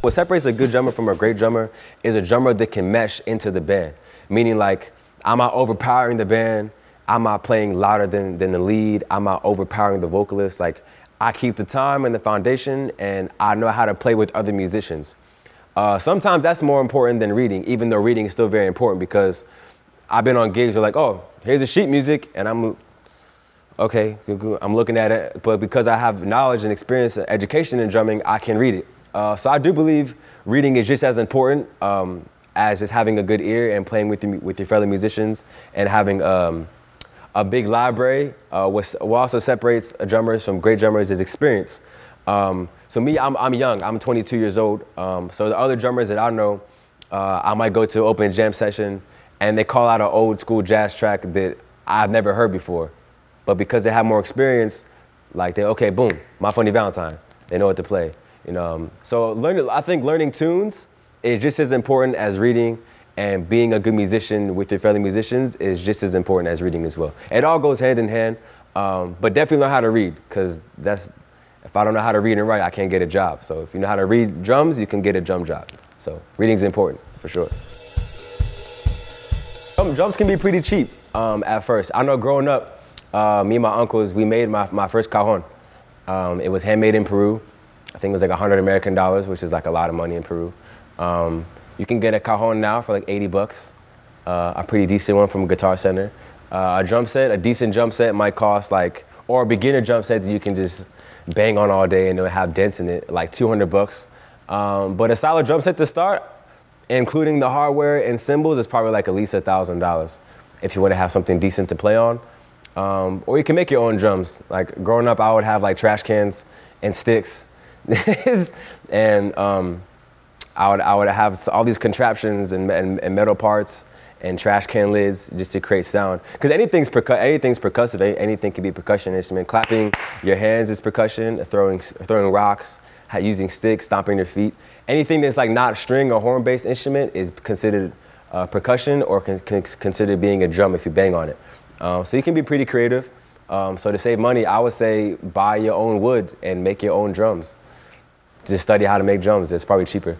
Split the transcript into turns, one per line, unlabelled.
What separates a good drummer from a great drummer is a drummer that can mesh into the band. Meaning like, I'm not overpowering the band, I'm not playing louder than the lead, I'm not overpowering the vocalist. Like, I keep the time and the foundation, and I know how to play with other musicians. Sometimes that's more important than reading, even though reading is still very important, because I've been on gigs where like, oh, here's the sheet music, and I'm, okay, I'm looking at it, but because I have knowledge and experience and education in drumming, I can read it. So I do believe reading is just as important as just having a good ear and playing with your fellow musicians and having a big library. What also separates drummers from great drummers is experience. So me, I'm young, I'm 22 years old. So the other drummers that I know, I might go to an open jam session and they call out an old school jazz track that I've never heard before. But because they have more experience, like okay, boom, My Funny Valentine, they know what to play. You know, so I think learning tunes is just as important as reading, and being a good musician with your fellow musicians is just as important as reading as well. It all goes hand in hand, but definitely learn how to read, because if I don't know how to read and write, I can't get a job. So if you know how to read drums, you can get a drum job. So reading is important, for sure. Drums can be pretty cheap at first. I know growing up, me and my uncles, we made my first cajon. It was handmade in Peru. I think it was like 100 American dollars, which is like a lot of money in Peru. You can get a cajon now for like 80 bucks, a pretty decent one from Guitar Center. A drum set, a decent drum set might cost like, or a beginner drum set that you can just bang on all day and it'll have dents in it, like 200 bucks. But a solid drum set to start, including the hardware and cymbals, is probably like at least $1,000 if you want to have something decent to play on. Or you can make your own drums. Like growing up, I would have like trash cans and sticks. And I would have all these contraptions and metal parts and trash can lids just to create sound. Because anything's percussive. Anything can be a percussion instrument. Clapping your hands is percussion. Throwing rocks, using sticks, stomping your feet. Anything that's like not a string or horn-based instrument is considered percussion, or considered being a drum if you bang on it. So you can be pretty creative. So to save money, I would say buy your own wood and make your own drums. Just study how to make drums. It's probably cheaper.